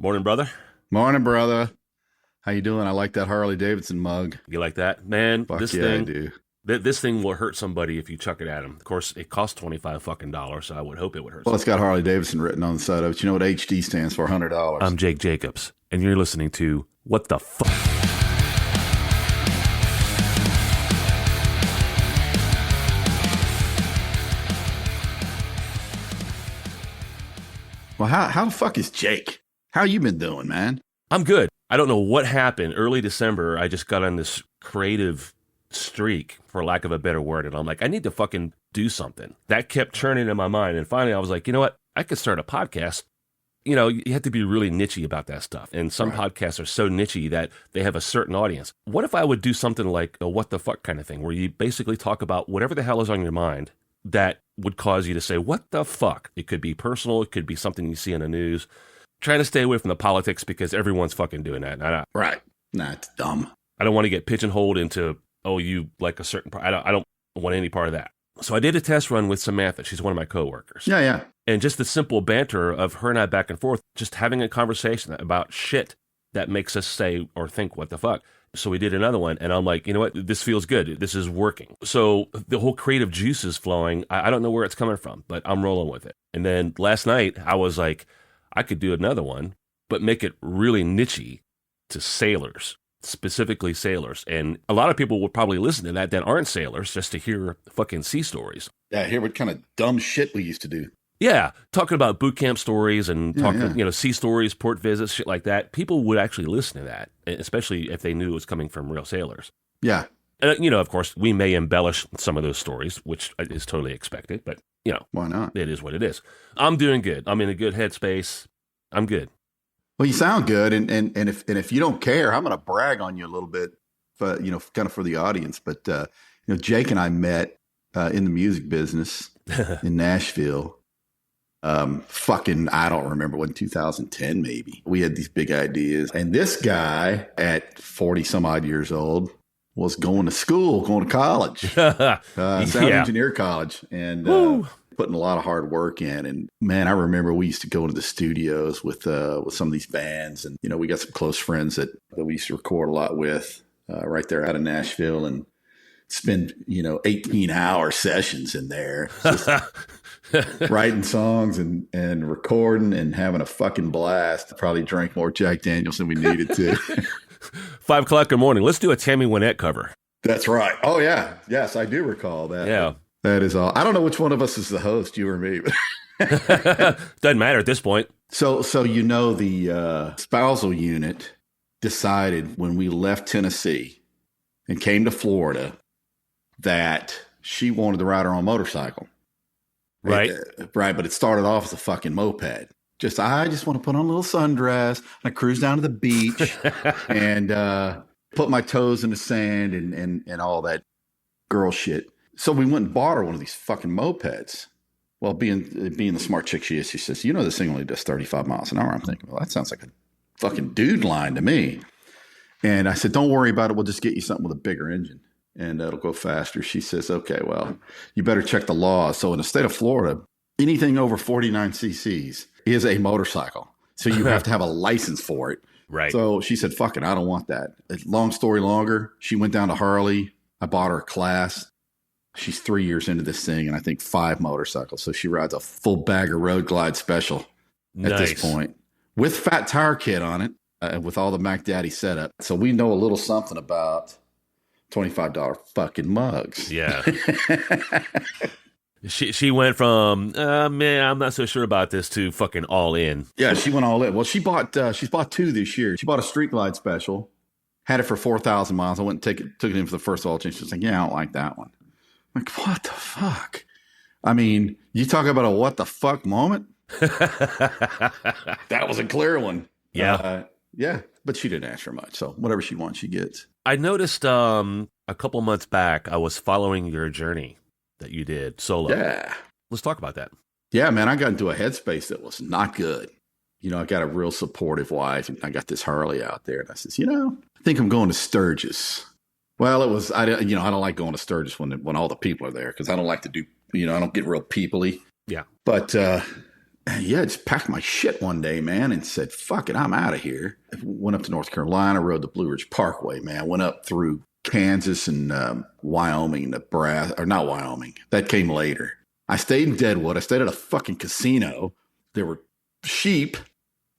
Morning, brother. Morning, brother. How you doing? I like that Harley Davidson mug. You like that? Man, Fuck this yeah, I thing, do. this thing will hurt somebody if you chuck it at him. Of course, it costs 25 fucking dollars, so I would hope it would hurt Well, it's somebody. got Harley Davidson written on the side of it. You know what HD stands for? $100. I'm Jake Jacobs, and you're listening to What the Fuck? Well, how the fuck is Jake? How you been doing, man? I'm good. I don't know what happened. Early December, I just got on this creative streak, for lack of a better word, and I'm like, I need to fucking do something. That kept churning in my mind, and finally I was like, you know what? I could start a podcast. You know, you have to be really niche about that stuff. And some Right. podcasts are so niche that they have a certain audience. What if I would do something like a what the fuck kind of thing, where you basically talk about whatever the hell is on your mind that would cause you to say, what the fuck? It could be personal. It could be something you see in the news. Trying to stay away from the politics because everyone's fucking doing that. And Right. Nah, it's dumb. I don't want to get pigeonholed into, oh, you like a certain part. I don't want any part of that. So I did a test run with Samantha. She's one of my coworkers. Yeah, yeah. And just the simple banter of her and I back and forth, just having a conversation about shit that makes us say or think, what the fuck? So we did another one, and I'm like, you know what? This feels good. This is working. So the whole creative juice is flowing. I don't know where it's coming from, but I'm rolling with it. And then last night, I was like, I could do another one, but make it really niche-y to sailors, specifically sailors. And a lot of people will probably listen to that aren't sailors, just to hear fucking sea stories. Yeah, hear what kind of dumb shit we used to do. Yeah, talking about boot camp stories and talking, yeah. sea stories, port visits, shit like that. People would actually listen to that, especially if they knew it was coming from real sailors. Yeah. And, of course, we may embellish some of those stories, which is totally expected, but, Why not? it is what it is. I'm doing good. I'm in a good headspace. I'm good. Well, you sound good, and if you don't care, I'm going to brag on you a little bit, but kind of for the audience. But Jake and I met in the music business in Nashville. I don't remember when, 2010 maybe. We had these big ideas, and this guy at 40 some odd years old was going to college, sound engineer college, and putting a lot of hard work in. And man, I remember we used to go into the studios with some of these bands, and we got some close friends that we used to record a lot with right there out of Nashville, and spend 18-hour sessions in there, just writing songs and recording and having a fucking blast. Probably drank more Jack Daniels than we needed to. 5 o'clock in the morning. Let's do a Tammy Wynette cover. That's right. Oh yeah, yes, I do recall that. Yeah. That is all. I don't know which one of us is the host, you or me. Doesn't matter at this point. So the spousal unit decided when we left Tennessee and came to Florida that she wanted to ride her own motorcycle. Right. Right. But it started off as a fucking moped. I just want to put on a little sundress and I cruise down to the beach and put my toes in the sand and all that girl shit. So we went and bought her one of these fucking mopeds. Well, being the smart chick she is, she says, this thing only does 35 miles an hour. I'm thinking, well, that sounds like a fucking dude line to me. And I said, don't worry about it. We'll just get you something with a bigger engine and it'll go faster. She says, okay, well, you better check the laws. So in the state of Florida, anything over 49 cc's is a motorcycle. So you have to have a license for it. Right. So she said, fuck it, I don't want that. Long story longer, she went down to Harley. I bought her a class. She's 3 years into this thing and I think 5 motorcycles. So she rides a full bagger Road Glide Special at this point with fat tire kit on it, with all the Mac Daddy setup. So we know a little something about $25 fucking mugs. Yeah. She went from, man, I'm not so sure about this to fucking all in. Yeah, she went all in. Well, she's bought 2 this year. She bought a Street Glide Special, had it for 4,000 miles. I went and took it in for the first oil change. She was like, yeah, I don't like that one. I'm like, what the fuck? I mean, you talk about a what the fuck moment? That was a clear one. Yeah. Yeah, but she didn't ask for much. So whatever she wants, she gets. I noticed a couple months back, I was following your journey that you did solo. Yeah. Let's talk about that. Yeah, man, I got into a headspace that was not good. I got a real supportive wife, and I got this Harley out there, and I says, I think I'm going to Sturgis. Well, it was, I don't like going to Sturgis when all the people are there because I don't like to do, I don't get real people-y. Yeah. But Yeah, I just packed my shit one day, man, and said, fuck it, I'm out of here. Went up to North Carolina, rode the Blue Ridge Parkway, man. Went up through Kansas and Wyoming, Nebraska, or not Wyoming. That came later. I stayed in Deadwood. I stayed at a fucking casino. There were sheep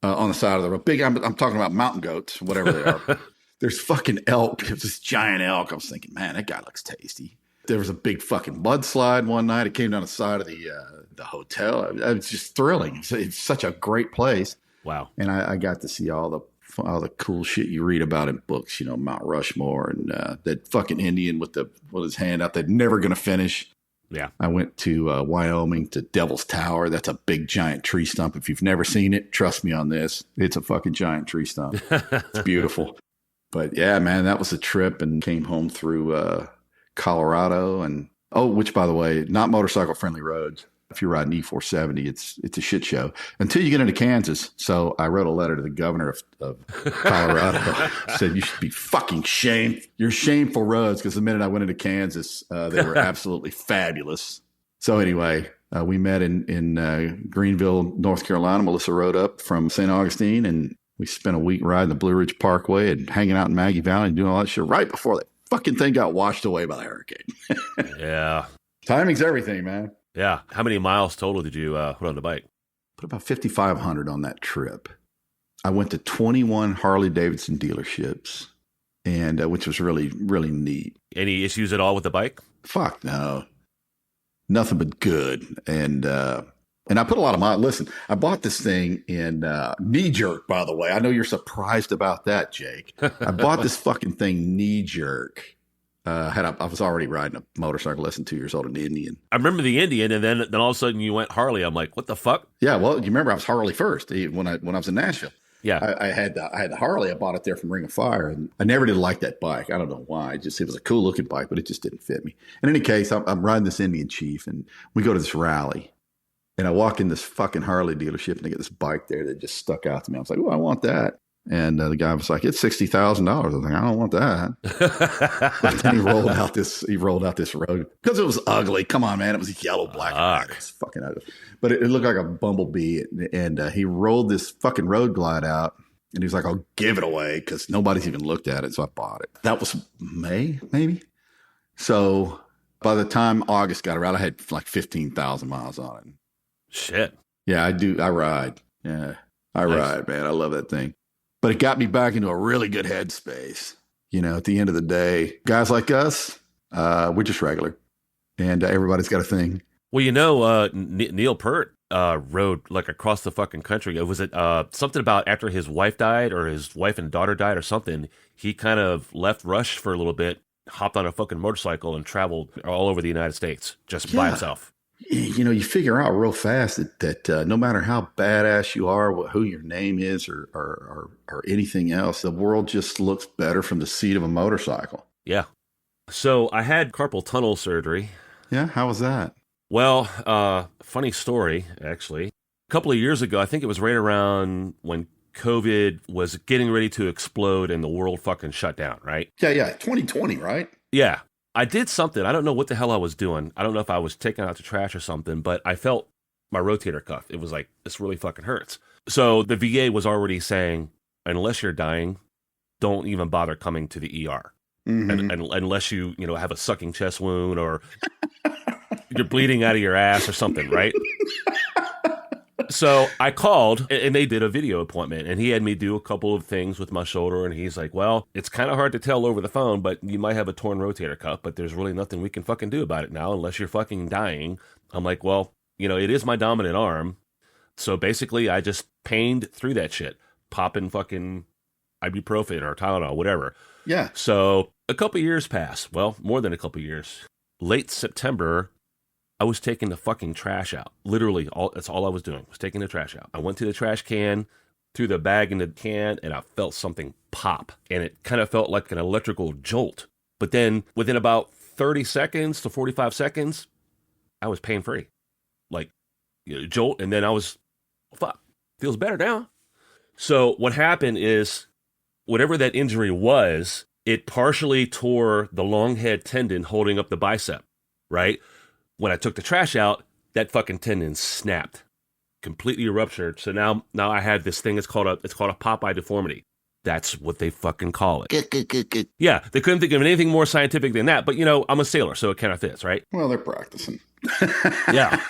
on the side of the road. Big, I'm talking about mountain goats, whatever they are. There's fucking elk. It was this giant elk. I was thinking, man, that guy looks tasty. There was a big fucking mudslide one night. It came down the side of the hotel. It was just thrilling. It's such a great place. Wow. And I got to see all the cool shit you read about in books, Mount Rushmore and that fucking Indian with his hand out, that never going to finish. Yeah. I went to Wyoming to Devil's Tower. That's a big giant tree stump. If you've never seen it, trust me on this. It's a fucking giant tree stump. It's beautiful. But yeah, man, that was a trip, and came home through Colorado, and which, by the way, not motorcycle friendly roads. If you're riding E470, it's a shit show until you get into Kansas. So I wrote a letter to the governor of Colorado. Said, you should be fucking shamed. You're shameful roads, because the minute I went into Kansas, they were absolutely fabulous. So anyway, we met in Greenville, North Carolina. Melissa rode up from St. Augustine, and we spent a week riding the Blue Ridge Parkway and hanging out in Maggie Valley and doing all that shit right before that fucking thing got washed away by the hurricane. Yeah. Timing's everything, man. Yeah. How many miles total did you put on the bike? Put about 5,500 on that trip. I went to 21 Harley Davidson dealerships, and which was really, really neat. Any issues at all with the bike? Fuck no. Nothing but good. And I put a lot of miles. Listen, I bought this thing in knee jerk, by the way. I know you're surprised about that, Jake. I bought this fucking thing knee jerk. I was already riding a motorcycle less than 2 years old, an Indian. I remember the Indian, and then all of a sudden you went Harley. I'm like, what the fuck? Yeah, well, you remember I was Harley first when I was in Nashville. Yeah, I had the Harley. I bought it there from Ring of Fire, and I never did like that bike. I don't know why. It was a cool looking bike, but it just didn't fit me. In any case, I'm riding this Indian Chief, and we go to this rally. And I walk in this fucking Harley dealership, and they get this bike there that just stuck out to me. I was like, oh, I want that. And the guy was like, it's $60,000. I was like, I don't want that. But then he rolled out this road, because it was ugly. Come on, man. It was yellow, black, and white. It was fucking ugly. But it looked like a bumblebee. And he rolled this fucking road glide out, and he was like, I'll give it away, because nobody's even looked at it. So I bought it. That was May, maybe. So by the time August got around, I had like 15,000 miles on it. Shit. Yeah, I do. I ride. Yeah, I ride, man. I love that thing. But it got me back into a really good headspace. At the end of the day, guys like us, we're just regular. And everybody's got a thing. Well, Neil Peart rode like across the fucking country. Was it something about after his wife died, or his wife and daughter died or something? He kind of left Rush for a little bit, hopped on a fucking motorcycle, and traveled all over the United States just by himself. You figure out real fast that no matter how badass you are, who your name is, or anything else, the world just looks better from the seat of a motorcycle. Yeah. So I had carpal tunnel surgery. Yeah. How was that? Well, funny story, actually. A couple of years ago, I think it was right around when COVID was getting ready to explode and the world fucking shut down, right? Yeah. 2020, right? Yeah. I did something. I don't know what the hell I was doing. I don't know if I was taking out the trash or something, but I felt my rotator cuff. It was like, this really fucking hurts. So the VA was already saying, unless you're dying, don't even bother coming to the ER. Mm-hmm. And unless you have a sucking chest wound, or you're bleeding out of your ass or something, right? So I called, and they did a video appointment, and he had me do a couple of things with my shoulder, and he's like, well, it's kind of hard to tell over the phone, but you might have a torn rotator cuff, but there's really nothing we can fucking do about it now unless you're fucking dying. I'm like, well, it is my dominant arm. So basically, I just pained through that shit, popping fucking ibuprofen or Tylenol, whatever. Yeah. So a couple years pass. Well, more than a couple years. Late September, I was taking the fucking trash out. Literally, that's all I was doing, was taking the trash out. I went to the trash can, threw the bag in the can, and I felt something pop. And it kind of felt like an electrical jolt. But then within about 30 seconds to 45 seconds, I was pain-free. Like, jolt, and then I was, fuck, feels better now. So what happened is, whatever that injury was, it partially tore the long head tendon holding up the bicep, right? When I took the trash out, that fucking tendon snapped. completely ruptured. So now I had this thing. It's called a Popeye deformity. That's what they fucking call it. Yeah, they couldn't think of anything more scientific than that. But I'm a sailor, so it kind of fits, right? Well, they're practicing. Yeah.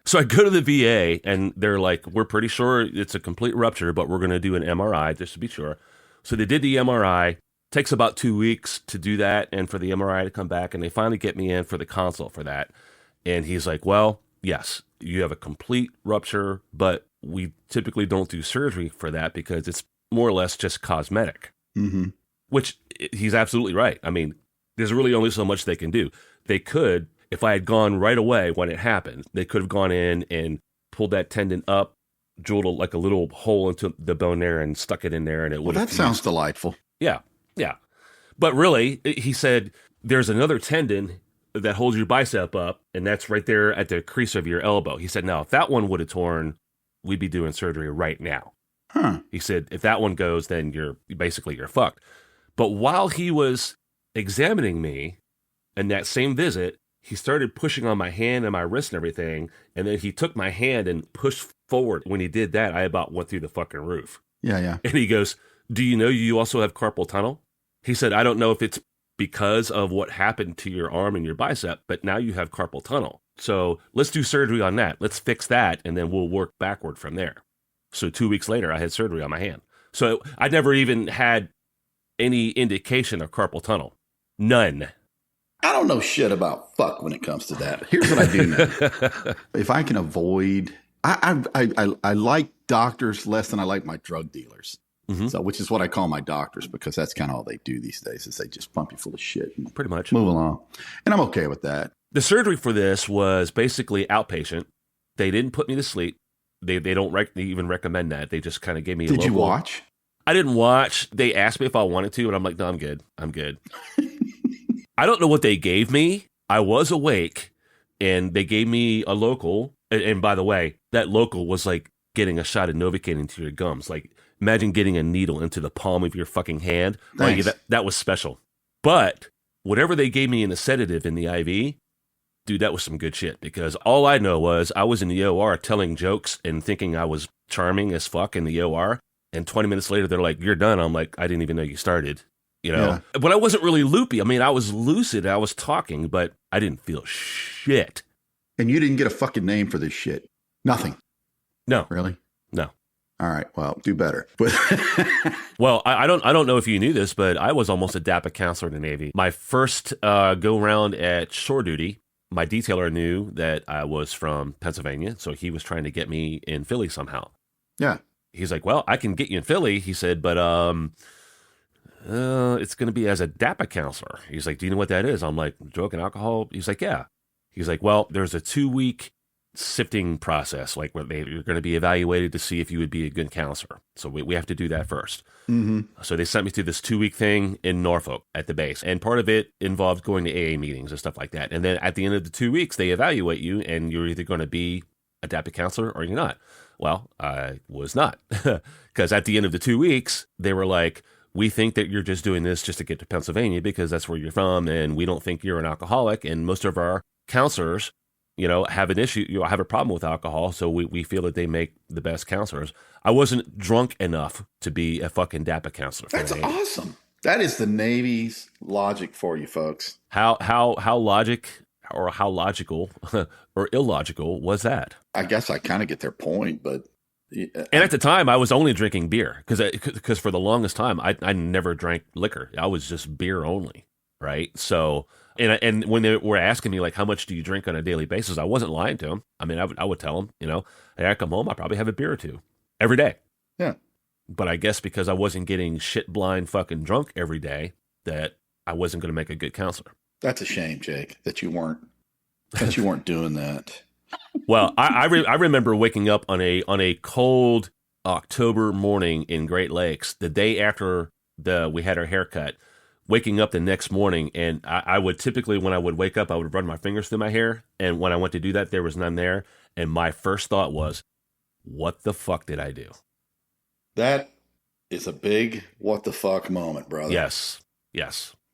So I go to the VA, and they're like, "We're pretty sure it's a complete rupture, but we're going to do an MRI just to be sure." So they did the MRI. Takes about 2 weeks to do that, and for the MRI to come back, and they finally get me in for the consult for that. And he's like, "Well, yes, you have a complete rupture, but we typically don't do surgery for that because it's more or less just cosmetic." Mm-hmm. Which he's absolutely right. I mean, there's really only so much they can do. They could, if I had gone right away when it happened, they could have gone in and pulled that tendon up, drilled like a little hole into the bone there and stuck it in there, and it would. Well, that sounds delightful. Yeah. But really, he said, there's another tendon that holds your bicep up, and that's right there at the crease of your elbow. He said, now, if that one would have torn, we'd be doing surgery right now. Huh. He said, if that one goes, then you're fucked. But while he was examining me in that same visit, he started pushing on my hand and my wrist and everything, and then he took my hand and pushed forward. When he did that, I about went through the fucking roof. Yeah. And he goes, do you know you also have carpal tunnel? He said, I don't know if it's because of what happened to your arm and your bicep, but now you have carpal tunnel. So let's do surgery on that. Let's fix that, and then we'll work backward from there. So 2 weeks later, I had surgery on my hand. So I never even had any indication of carpal tunnel. None. I don't know shit about fuck when it comes to that. Here's what I do know. If I can avoid, I like doctors less than I like my drug dealers. Mm-hmm. So, which is what I call my doctors, because that's kind of all they do these days is they just pump you full of shit. And pretty much. Move along. And I'm okay with that. The surgery for this was basically outpatient. They didn't put me to sleep. They don't even recommend that. They just kind of gave me a Did you watch? I didn't watch. They asked me if I wanted to, and I'm like, no, I'm good. I don't know what they gave me. I was awake, and they gave me a local. And by the way, that local was like getting a shot of Novocaine into your gums. Like, imagine getting a needle into the palm of your fucking hand. Like, that was special. But whatever they gave me in the sedative in the IV, dude, that was some good shit. Because all I know was I was in the OR telling jokes and thinking I was charming as fuck in the OR. And 20 minutes later, they're like, you're done. I'm like, I didn't even know you started. Yeah. But I wasn't really loopy. I mean, I was lucid. I was talking, but I didn't feel shit. And you didn't get a fucking name for this shit. Nothing. No. Really? No. All right. Well, do better. But well, I don't know if you knew this, but I was almost a DAPA counselor in the Navy. My first go round at shore duty, my detailer knew that I was from Pennsylvania, so he was trying to get me in Philly somehow. Yeah. He's like, well, I can get you in Philly, he said, but it's going to be as a DAPA counselor. He's like, do you know what that is? I'm like, drug and alcohol? He's like, yeah. He's like, well, there's a 2-week sifting process, like where you're going to be evaluated to see if you would be a good counselor. So we have to do that first. Mm-hmm. So they sent me to this 2-week thing in Norfolk at the base. And part of it involved going to AA meetings and stuff like that. And then at the end of the 2 weeks, they evaluate you, and you're either going to be a DAPA counselor or you're not. Well, I was not, because at the end of the 2 weeks, they were like, we think that you're just doing this just to get to Pennsylvania because that's where you're from, and we don't think you're an alcoholic. And most of our counselors, have an issue, have a problem with alcohol, so we feel that they make the best counselors. I wasn't drunk enough to be a fucking DAPA counselor. That's awesome. That is the Navy's logic for you, folks. How logic or how logical or illogical was that? I guess I kind of get their point, but. And at the time, I was only drinking beer because for the longest time, I never drank liquor. I was just beer only, right? So, and when they were asking me, like, how much do you drink on a daily basis, I wasn't lying to them. I mean, I would tell them, hey, I come home, I probably have a beer or two every day. Yeah. But I guess because I wasn't getting shit blind fucking drunk every day, that I wasn't going to make a good counselor. That's a shame, Jake, that you weren't doing that. Well, I remember waking up on a cold October morning in Great Lakes, the day after we had our haircut, waking up the next morning, and I would typically, when I would wake up, I would run my fingers through my hair, and when I went to do that, there was none there, and my first thought was, what the fuck did I do? That is a big what the fuck moment, brother. Yes.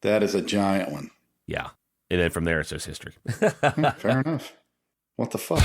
That is a giant one. Yeah. And then from there, it's just history. Fair enough. What the fuck?